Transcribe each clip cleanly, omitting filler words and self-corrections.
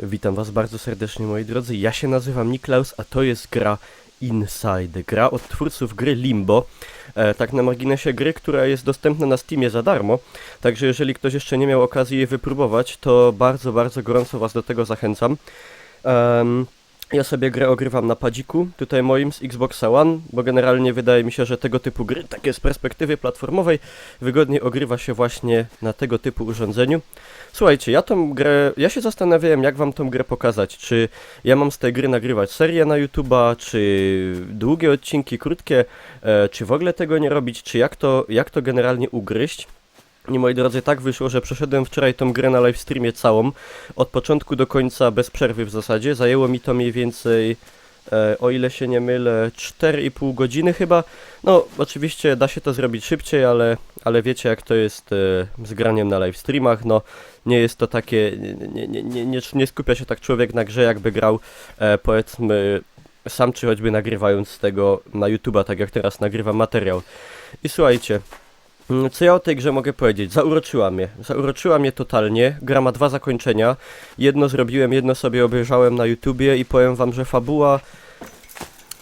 Witam was bardzo serdecznie, moi drodzy. Ja się nazywam Niklaus, a to jest gra Inside. Gra od twórców gry Limbo. Tak na marginesie gry, która jest dostępna na Steamie za darmo. Także jeżeli ktoś jeszcze nie miał okazji jej wypróbować, to bardzo gorąco was do tego zachęcam. Ja sobie grę ogrywam na padziku, tutaj moim z Xboxa One, bo generalnie wydaje mi się, że tego typu gry, takie z perspektywy platformowej, wygodniej ogrywa się właśnie na tego typu urządzeniu. Słuchajcie, ja się zastanawiałem, jak wam tą grę pokazać, czy ja mam z tej gry nagrywać serię na YouTube'a, czy długie odcinki, krótkie, czy w ogóle tego nie robić, czy jak to generalnie ugryźć. I moi drodzy, tak wyszło, że przeszedłem wczoraj tą grę na livestreamie całą, od początku do końca, bez przerwy w zasadzie. Zajęło mi to mniej więcej, o ile się nie mylę, 4,5 godziny chyba. No, oczywiście da się to zrobić szybciej, ale wiecie jak to jest z graniem na livestreamach, no nie jest to takie, nie skupia się tak człowiek na grze, jakby grał, powiedzmy, sam czy choćby nagrywając z tego na YouTube'a, tak jak teraz nagrywam materiał. I słuchajcie, co ja o tej grze mogę powiedzieć? Zauroczyła mnie totalnie. Gra ma 2 zakończenia. Jedno zrobiłem, jedno sobie obejrzałem na YouTubie i powiem wam, że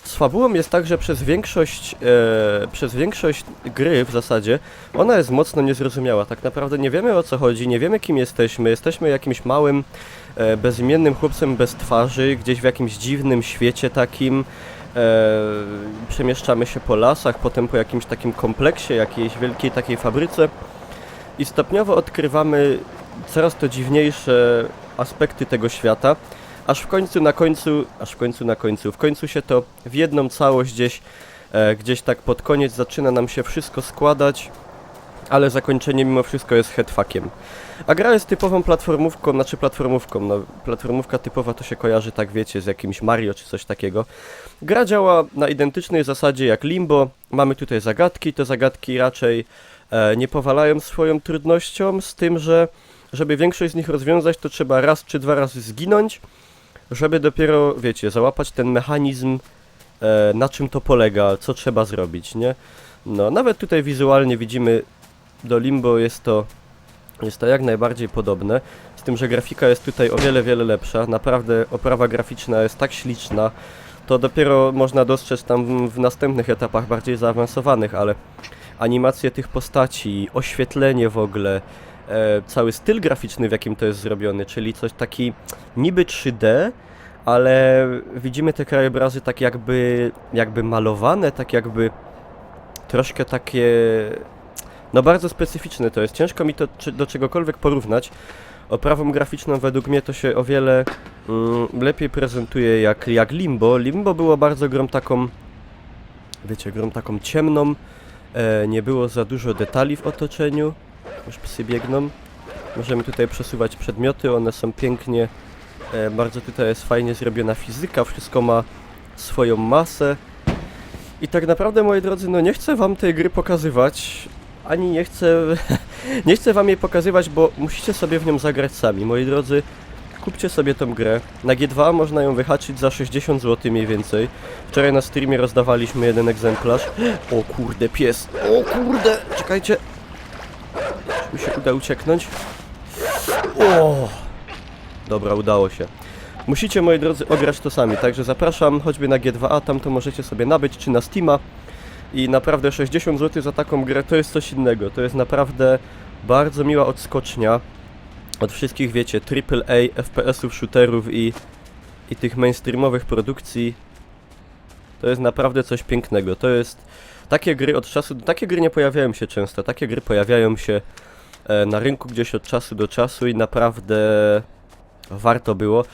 z fabułą jest tak, że przez większość gry w zasadzie ona jest mocno niezrozumiała. Tak naprawdę nie wiemy o co chodzi, nie wiemy kim jesteśmy. Jesteśmy jakimś małym, bezimiennym chłopcem bez twarzy, gdzieś w jakimś dziwnym świecie takim. Przemieszczamy się po lasach, potem po jakimś takim kompleksie, jakiejś wielkiej takiej fabryce i stopniowo odkrywamy coraz to dziwniejsze aspekty tego świata, aż w końcu się to w jedną całość gdzieś tak pod koniec zaczyna nam się wszystko składać, ale zakończenie mimo wszystko jest headfuckiem. A gra jest typową platformówką, no platformówka typowa to się kojarzy, tak wiecie, z jakimś Mario czy coś takiego. Gra działa na identycznej zasadzie jak Limbo, mamy tutaj zagadki, te zagadki raczej nie powalają swoją trudnością, z tym, że żeby większość z nich rozwiązać, to trzeba raz czy 2 razy zginąć, żeby dopiero, wiecie, załapać ten mechanizm, na czym to polega, co trzeba zrobić, nie? No, nawet tutaj wizualnie widzimy, do Limbo jest to jak najbardziej podobne, z tym, że grafika jest tutaj o wiele lepsza, naprawdę oprawa graficzna jest tak śliczna, to dopiero można dostrzec tam w następnych etapach bardziej zaawansowanych, ale animacje tych postaci, oświetlenie w ogóle, cały styl graficzny, w jakim to jest zrobione, czyli coś taki niby 3D, ale widzimy te krajobrazy tak jakby malowane, tak jakby troszkę takie, no bardzo specyficzne to jest. Ciężko mi to do czegokolwiek porównać. Oprawą graficzną według mnie to się o wiele lepiej prezentuje jak Limbo. Limbo było bardzo grą taką, wiecie, grą taką ciemną. Nie było za dużo detali w otoczeniu. Już psy biegną. Możemy tutaj przesuwać przedmioty, one są pięknie. Bardzo tutaj jest fajnie zrobiona fizyka, wszystko ma swoją masę. I tak naprawdę, moi drodzy, no nie chcę wam tej gry pokazywać, ani nie chcę wam jej pokazywać, bo musicie sobie w nią zagrać sami. Moi drodzy, kupcie sobie tą grę. Na G2 można ją wyhaczyć za 60 zł mniej więcej. Wczoraj na streamie rozdawaliśmy jeden egzemplarz. O kurde, pies! O kurde! Czekajcie! Czy mi się uda ucieknąć? O! Dobra, udało się. Musicie, moi drodzy, ograć to sami, także zapraszam choćby na G2A, tam to możecie sobie nabyć, czy na Steama. I naprawdę 60 zł za taką grę to jest coś innego, to jest naprawdę bardzo miła odskocznia od wszystkich, wiecie, AAA, FPS-ów, shooterów i tych mainstreamowych produkcji. To jest naprawdę coś pięknego, to jest... Takie gry nie pojawiają się często, takie gry pojawiają się na rynku gdzieś od czasu do czasu i naprawdę warto było.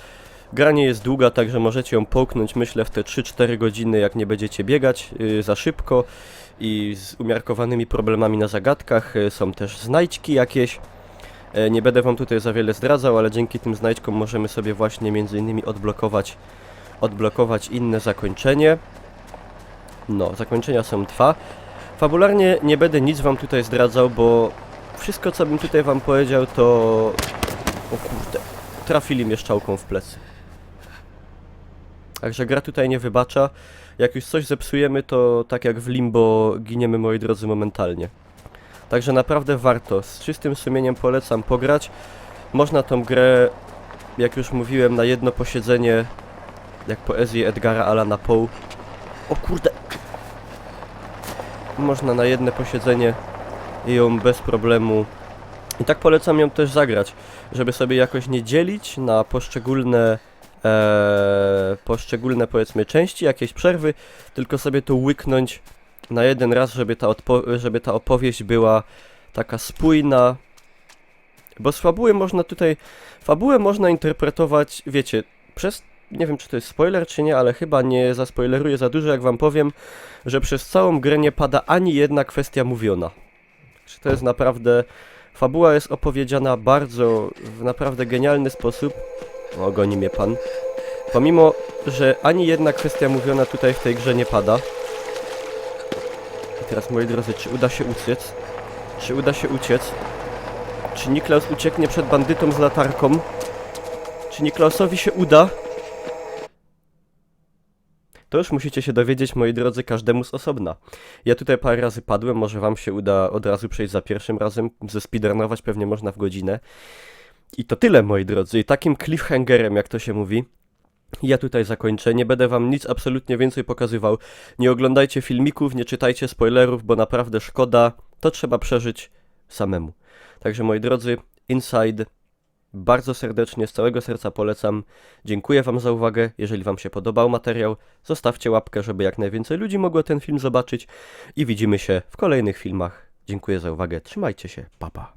Gra nie jest długa, także możecie ją połknąć, myślę, w te 3-4 godziny, jak nie będziecie biegać za szybko i z umiarkowanymi problemami na zagadkach. Są też znajdźki jakieś. Nie będę wam tutaj za wiele zdradzał, ale dzięki tym znajdźkom możemy sobie właśnie między innymi odblokować inne zakończenie. No, zakończenia są 2. Fabularnie nie będę nic wam tutaj zdradzał, bo wszystko co bym tutaj wam powiedział to... O kurde, trafili mnie strzałką w plecy. Także gra tutaj nie wybacza. Jak już coś zepsujemy, to tak jak w Limbo giniemy, moi drodzy, momentalnie. Także naprawdę warto. Z czystym sumieniem polecam pograć. Można tą grę jak już mówiłem, na jedno posiedzenie, jak poezję Edgara Allana Poe. O kurde! Można na jedno posiedzenie ją bez problemu. I tak polecam ją też zagrać, żeby sobie jakoś nie dzielić na poszczególne powiedzmy części, jakieś przerwy, tylko sobie to łyknąć na jeden raz, żeby ta opowieść była taka spójna. Bo z fabułę można interpretować, wiecie, nie wiem czy to jest spoiler czy nie, ale chyba nie zaspoileruję za dużo, jak wam powiem, że przez całą grę nie pada ani jedna kwestia mówiona. Czy to jest naprawdę... Fabuła jest opowiedziana w naprawdę genialny sposób. O, goni mnie pan. Pomimo, że ani jedna kwestia mówiona tutaj w tej grze nie pada. I teraz, moi drodzy, czy uda się uciec? Czy uda się uciec? Czy Niklaus ucieknie przed bandytą z latarką? Czy Niklausowi się uda? To już musicie się dowiedzieć, moi drodzy, każdemu z osobna. Ja tutaj parę razy padłem, może wam się uda od razu przejść za pierwszym razem, zespeedrunować pewnie można w godzinę. I to tyle, moi drodzy. I takim cliffhangerem, jak to się mówi, ja tutaj zakończę. Nie będę wam nic absolutnie więcej pokazywał. Nie oglądajcie filmików, nie czytajcie spoilerów, bo naprawdę szkoda. To trzeba przeżyć samemu. Także, moi drodzy, Inside... Bardzo serdecznie, z całego serca polecam. Dziękuję wam za uwagę. Jeżeli wam się podobał materiał, zostawcie łapkę, żeby jak najwięcej ludzi mogło ten film zobaczyć. I widzimy się w kolejnych filmach. Dziękuję za uwagę. Trzymajcie się. Pa, pa.